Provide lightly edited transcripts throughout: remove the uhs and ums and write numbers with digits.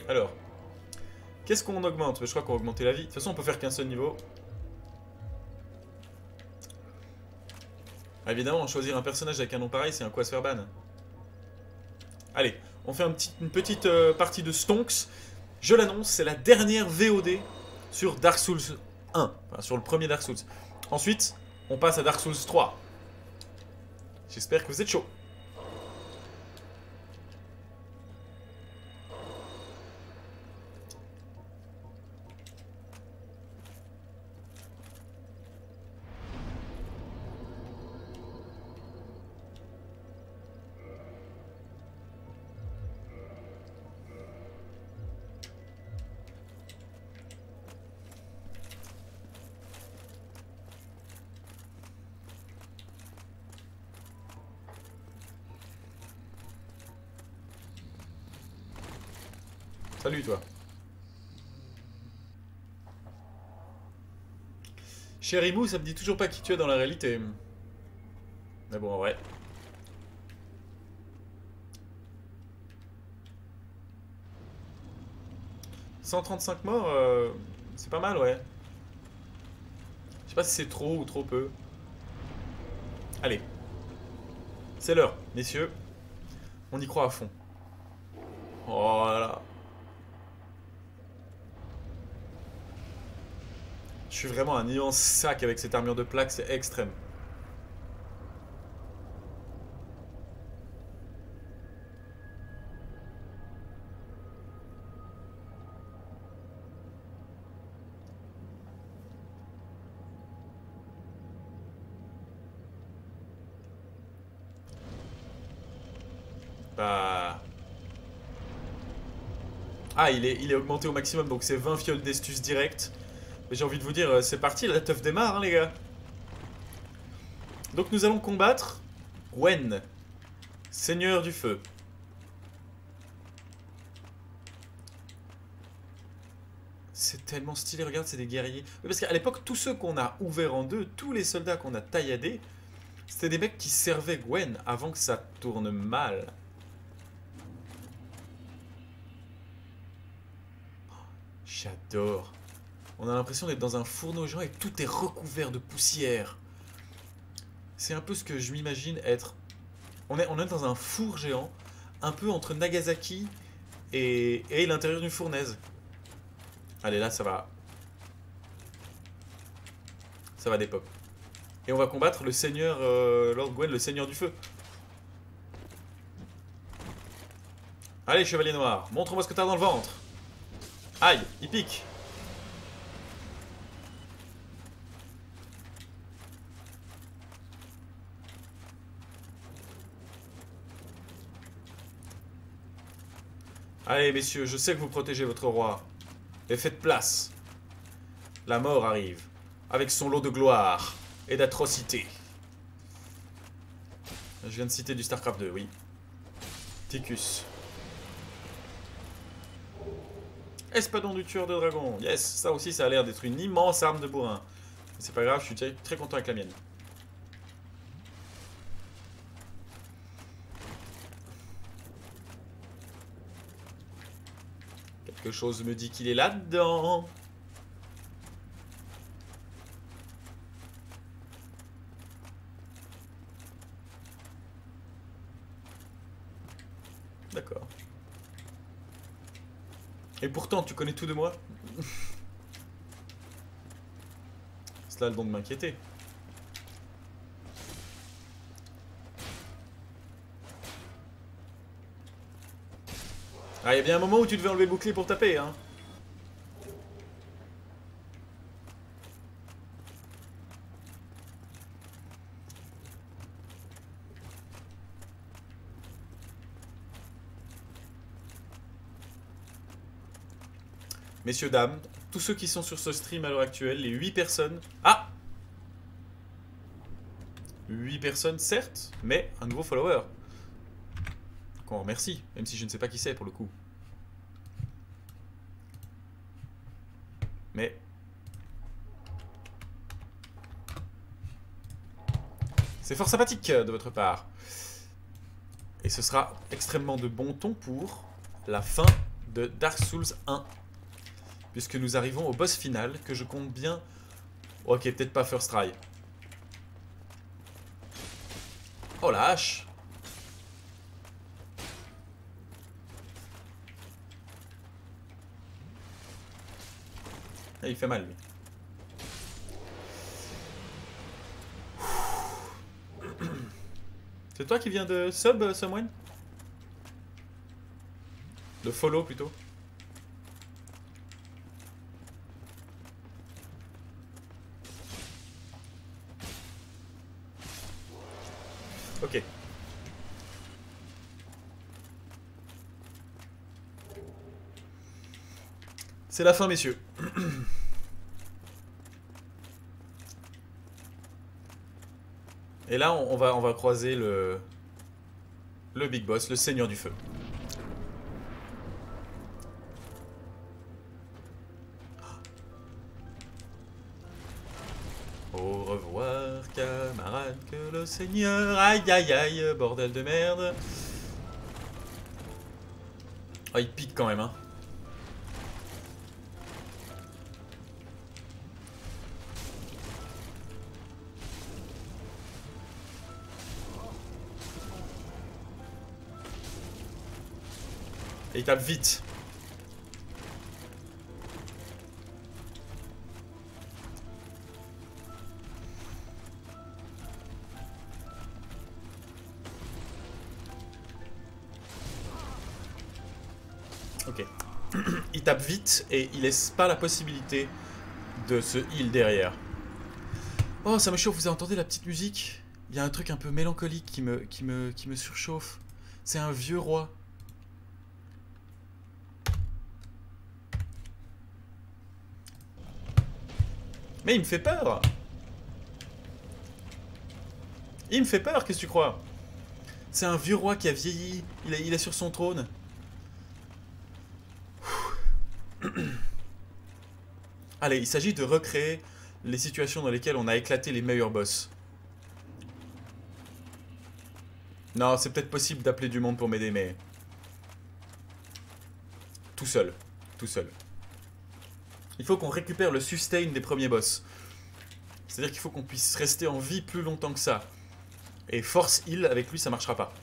Alors, qu'est-ce qu'on augmente? Je crois qu'on va augmenter la vie. De toute façon, on peut faire qu'un seul niveau. Ah, évidemment, choisir un personnage avec un nom pareil, c'est un quoi se faire ban. Allez, on fait une petite partie de Stonks. Je l'annonce, c'est la dernière VOD sur Dark Souls 1. Enfin, sur le premier Dark Souls. Ensuite, on passe à Dark Souls 3. J'espère que vous êtes chaud. Salut toi. Cherimou, ça me dit toujours pas qui tu es dans la réalité. Mais bon, en vrai. « 135 morts, c'est pas mal, ouais. Je sais pas si c'est trop ou trop peu. Allez. C'est l'heure, messieurs. On y croit à fond. Oh là là. Je suis vraiment un immense sac avec cette armure de plaque, c'est extrême. Bah... Ah, il est augmenté au maximum, donc c'est 20 fioles d'estus direct. Mais j'ai envie de vous dire, c'est parti, la teuf démarre, hein, les gars. Donc nous allons combattre Gwen, Seigneur du Feu. C'est tellement stylé, regarde, c'est des guerriers. Oui, parce qu'à l'époque, tous ceux qu'on a ouverts en deux, tous les soldats qu'on a tailladés, c'était des mecs qui servaient Gwen avant que ça tourne mal. J'adore. On a l'impression d'être dans un fourneau géant et tout est recouvert de poussière. C'est un peu ce que je m'imagine être. On est dans un four géant, un peu entre Nagasaki et l'intérieur d'une fournaise. Allez, là, ça va. Ça va d'époque. Et on va combattre le seigneur Lord Gwen, le seigneur du feu. Allez, chevalier noir, montre-moi ce que t'as dans le ventre. Aïe, il pique. Allez, messieurs, je sais que vous protégez votre roi. Mais faites place. La mort arrive, avec son lot de gloire et d'atrocités. Je viens de citer du StarCraft 2, oui. Ticus. Espadon du tueur de dragon. Yes, ça aussi, ça a l'air d'être une immense arme de bourrin. C'est pas grave, je suis très content avec la mienne. Quelque chose me dit qu'il est là-dedans. D'accord. Et pourtant, tu connais tout de moi. C'est là le don de m'inquiéter. Ah, il y a bien un moment où tu devais enlever le bouclier pour taper, hein. Messieurs, dames, tous ceux qui sont sur ce stream à l'heure actuelle, les 8 personnes... Ah 8 personnes, certes, mais un nouveau follower. Qu'on remercie, même si je ne sais pas qui c'est pour le coup. Mais... c'est fort sympathique de votre part. Et ce sera extrêmement de bon ton pour la fin de Dark Souls 1. Puisque nous arrivons au boss final que je compte bien... Ok, peut-être pas first try. Oh la hache! Ah, il fait mal lui. C'est toi qui viens de sub, Someone? De follow plutôt. Ok. C'est la fin, messieurs. Et là, on va croiser le Big Boss, le Seigneur du Feu. Au revoir, camarade, que le Seigneur... Aïe, aïe, aïe, bordel de merde. Ah, il pique quand même, hein. Et il tape vite. Ok. Il tape vite et il laisse pas la possibilité de se heal derrière. Oh, ça me chauffe, vous entendez la petite musique? Il y a un truc un peu mélancolique qui me surchauffe. C'est un vieux roi. Mais il me fait peur. Il me fait peur, qu'est-ce que tu crois? C'est un vieux roi qui a vieilli. Il est sur son trône. Allez, il s'agit de recréer les situations dans lesquelles on a éclaté les meilleurs boss. Non, c'est peut-être possible d'appeler du monde pour m'aider, mais... Tout seul. Tout seul. Il faut qu'on récupère le sustain des premiers boss. C'est-à-dire qu'il faut qu'on puisse rester en vie plus longtemps que ça. Et force heal, avec lui, ça marchera pas.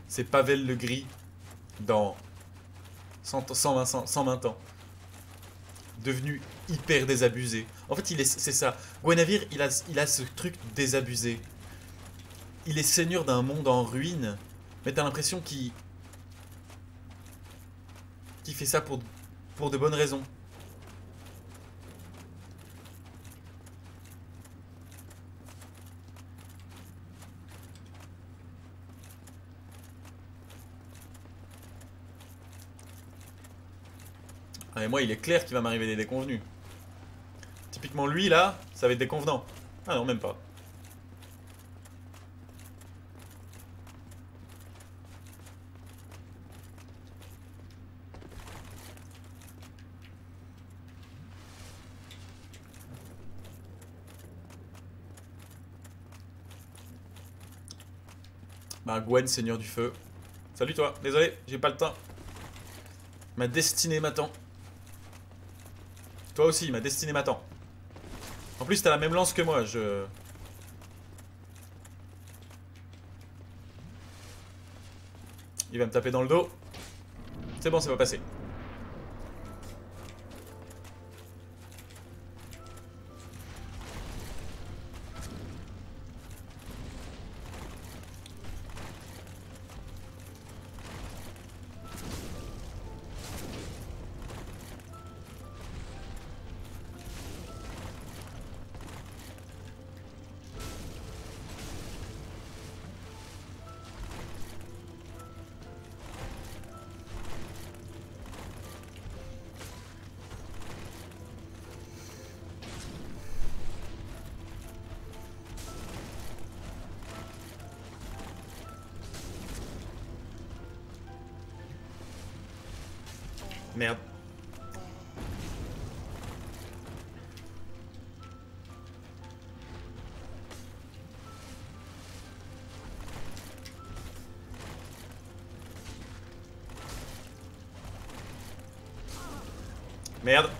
C'est Pavel le Gris dans 120 ans. Devenu hyper désabusé. En fait, c'est ça. Guinevere, il a ce truc désabusé. Il est seigneur d'un monde en ruine, mais t'as l'impression qu'il fait ça pour de bonnes raisons. Ah, et moi, il est clair qu'il va m'arriver des déconvenus. Typiquement, lui, là, ça va être déconvenant. Ah non, même pas. Bah, Gwen, Seigneur du Feu. Salut toi, désolé, j'ai pas le temps. Ma destinée m'attend. Toi aussi, ma destinée m'attend. En plus, t'as la même lance que moi, Il va me taper dans le dos. C'est bon, c'est pas passé. Merde. Merde.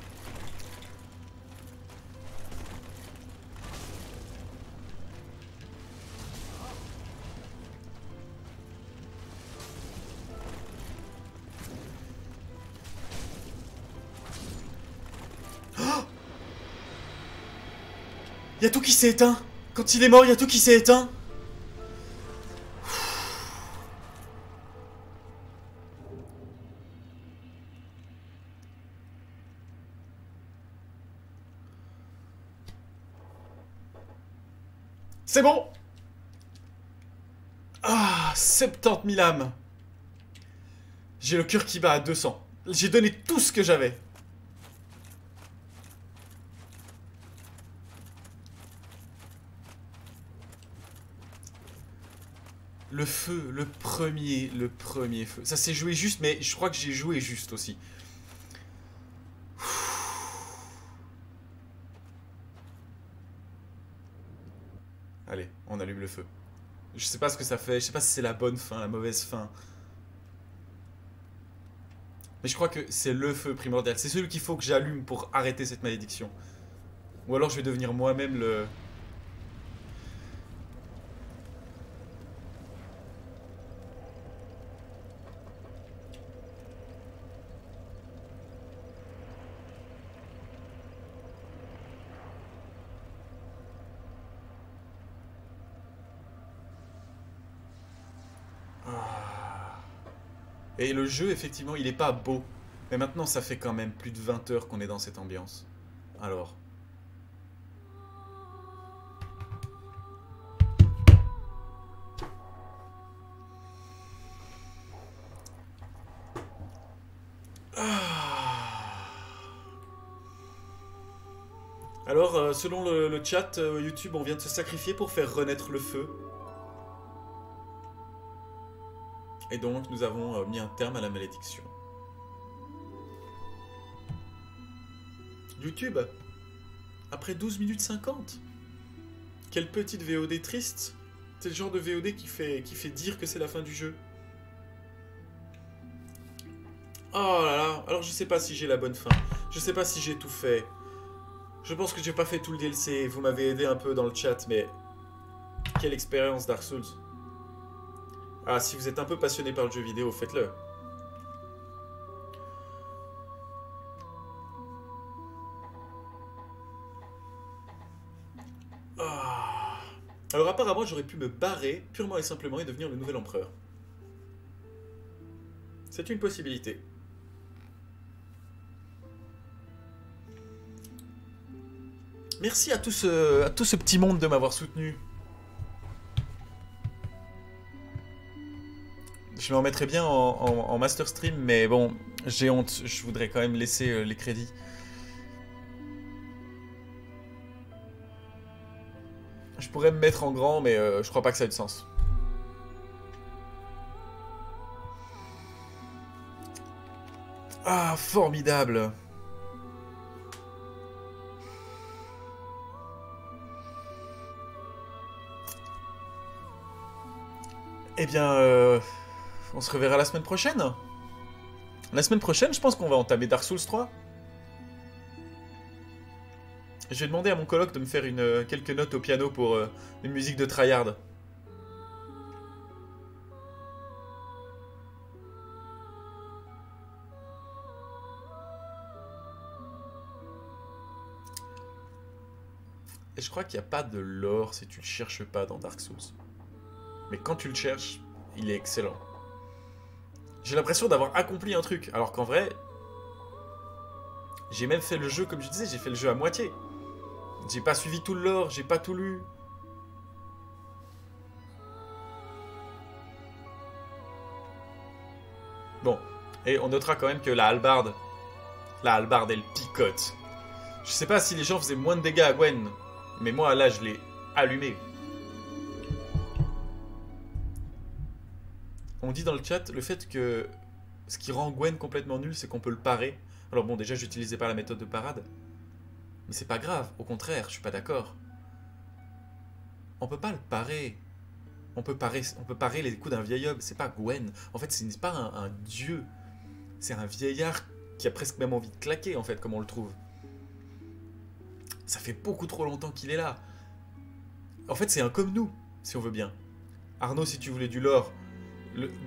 Y a tout qui s'est éteint. Quand il est mort, y a tout qui s'est éteint. C'est bon. Ah, 70 000 âmes. J'ai le cœur qui bat à 200. J'ai donné tout ce que j'avais. Le feu, le premier feu. Ça s'est joué juste, mais je crois que j'ai joué juste aussi. Allez, on allume le feu. Je sais pas ce que ça fait, je sais pas si c'est la bonne fin, la mauvaise fin. Mais je crois que c'est le feu primordial. C'est celui qu'il faut que j'allume pour arrêter cette malédiction. Ou alors je vais devenir moi-même le... Ah. Et le jeu, effectivement, il est pas beau. Mais maintenant, ça fait quand même plus de 20 heures qu'on est dans cette ambiance. Alors... Alors, selon le chat, YouTube, on vient de se sacrifier pour faire renaître le feu. Et donc, nous avons mis un terme à la malédiction. YouTube, après 12 minutes 50. Quelle petite VOD triste. C'est le genre de VOD qui fait dire que c'est la fin du jeu. Oh là là, alors je sais pas si j'ai la bonne fin. Je sais pas si j'ai tout fait. Je pense que j'ai pas fait tout le DLC. Vous m'avez aidé un peu dans le chat, mais... Quelle expérience Dark Souls. Ah, si vous êtes un peu passionné par le jeu vidéo, faites-le. Ah. Alors apparemment, j'aurais pu me barrer purement et simplement et devenir le nouvel empereur. C'est une possibilité. Merci à tout ce petit monde de m'avoir soutenu. Je m'en mettrais bien en master stream, mais bon, j'ai honte. Je voudrais quand même laisser les crédits. Je pourrais me mettre en grand, mais je crois pas que ça ait de sens. Ah, formidable. Eh bien, on se reverra la semaine prochaine. La semaine prochaine, je pense qu'on va entamer Dark Souls 3. Je vais demander à mon coloc de me faire quelques notes au piano pour une musique de tryhard. Et je crois qu'il n'y a pas de lore si tu le cherches pas dans Dark Souls. Mais quand tu le cherches, il est excellent. J'ai l'impression d'avoir accompli un truc, alors qu'en vrai, j'ai même fait le jeu, comme je disais, j'ai fait le jeu à moitié. J'ai pas suivi tout le lore, j'ai pas tout lu. Bon, et on notera quand même que la hallebarde, elle picote. Je sais pas si les gens faisaient moins de dégâts à Gwen, mais moi là je l'ai allumé. On dit dans le chat le fait que ce qui rend Gwen complètement nul, c'est qu'on peut le parer. Alors bon, déjà j'utilisais pas la méthode de parade, mais c'est pas grave, au contraire, je suis pas d'accord. On peut pas le parer. On peut parer les coups d'un vieil homme, c'est pas Gwen. En fait, ce n'est pas un dieu. C'est un vieillard qui a presque même envie de claquer, en fait, comme on le trouve. Ça fait beaucoup trop longtemps qu'il est là. En fait, c'est un comme nous, si on veut bien. Arnaud, si tu voulais du lore,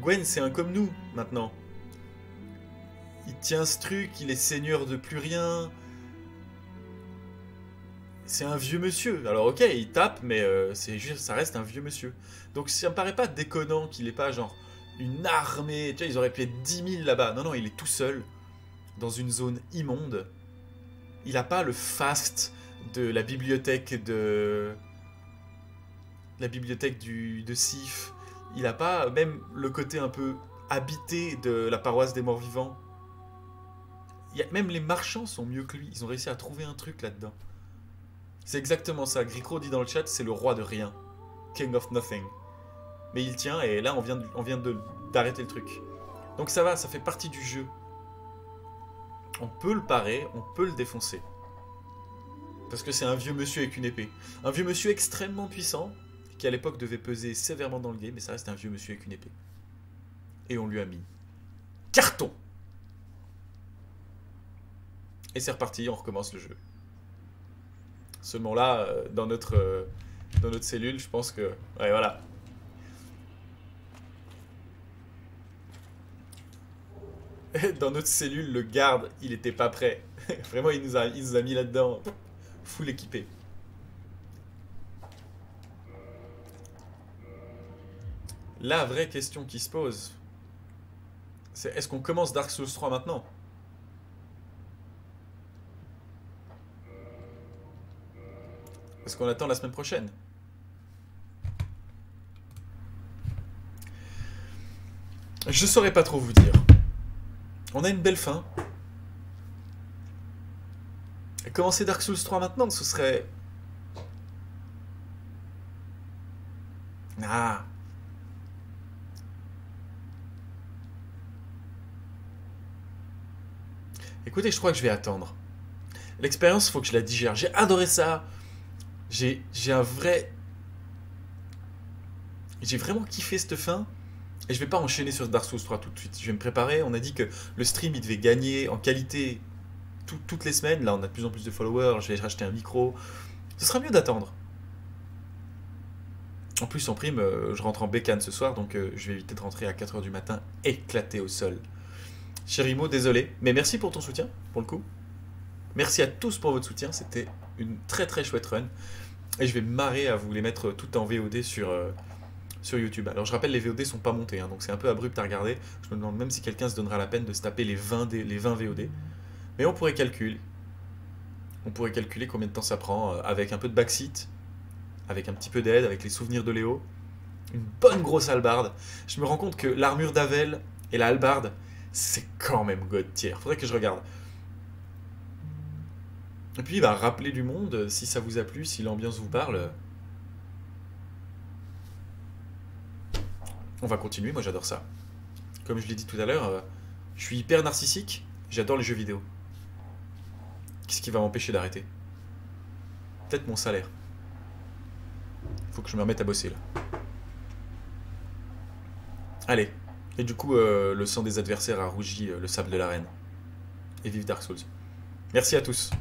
Gwen, c'est un comme nous, maintenant. Il tient ce truc, il est seigneur de plus rien. C'est un vieux monsieur. Alors ok, il tape, mais c'est juste, ça reste un vieux monsieur. Donc ça me paraît pas déconnant qu'il ait pas genre une armée. Tu vois, ils auraient pu être 10 000 là-bas. Non, non, il est tout seul, dans une zone immonde. Il a pas le faste de la bibliothèque de... de Sif. Il a pas même le côté un peu habité de la paroisse des morts vivants. Même les marchands sont mieux que lui. Ils ont réussi à trouver un truc là-dedans. C'est exactement ça. Gricro dit dans le chat, c'est le roi de rien. King of nothing. Mais il tient, et là, on vient d'arrêter le truc. Donc ça va, ça fait partie du jeu. On peut le parer, on peut le défoncer. Parce que c'est un vieux monsieur avec une épée. Un vieux monsieur extrêmement puissant, qui à l'époque devait peser sévèrement dans le game, mais ça reste un vieux monsieur avec une épée. Et on lui a mis carton. Et c'est reparti, on recommence le jeu. Seulement là, dans notre cellule, je pense que... Ouais, voilà. Dans notre cellule, le garde, il était pas prêt. Vraiment, il nous a mis là-dedans, full équipé. La vraie question qui se pose, c'est est-ce qu'on commence Dark Souls 3 maintenant? Est-ce qu'on attend la semaine prochaine? Je saurais pas trop vous dire. On a une belle fin. Et commencer Dark Souls 3 maintenant, ce serait... Ah. Écoutez, je crois que je vais attendre. L'expérience, il faut que je la digère. J'ai adoré ça. J'ai vraiment kiffé cette fin. Et je vais pas enchaîner sur Dark Souls 3 tout de suite. Je vais me préparer. On a dit que le stream, il devait gagner en qualité toutes les semaines. Là, on a de plus en plus de followers. Je vais racheter un micro. Ce sera mieux d'attendre. En plus, en prime, je rentre en bécane ce soir. Donc, je vais éviter de rentrer à 4h du matin éclaté au sol. Chérimo, désolé. Mais merci pour ton soutien, pour le coup. Merci à tous pour votre soutien. C'était une très très chouette run. Et je vais me marrer à vous les mettre tout en VOD sur YouTube. Alors je rappelle, les VOD sont pas montés, hein, donc c'est un peu abrupt à regarder. Je me demande même si quelqu'un se donnera la peine de se taper les 20 VOD. Mais on pourrait calculer. On pourrait calculer combien de temps ça prend avec un peu de backseat, avec un petit peu d'aide, avec les souvenirs de Léo. Une bonne grosse hallebarde. Je me rends compte que l'armure d'Avel et la hallebarde, c'est quand même god tier. Faudrait que je regarde. Et puis, bah, rappelez du monde, si ça vous a plu, si l'ambiance vous parle. On va continuer, moi j'adore ça. Comme je l'ai dit tout à l'heure, je suis hyper narcissique, j'adore les jeux vidéo. Qu'est-ce qui va m'empêcher d'arrêter? Peut-être mon salaire. Faut que je me remette à bosser là. Allez. Et du coup, le sang des adversaires a rougi le sable de l'arène. Et vive Dark Souls. Merci à tous.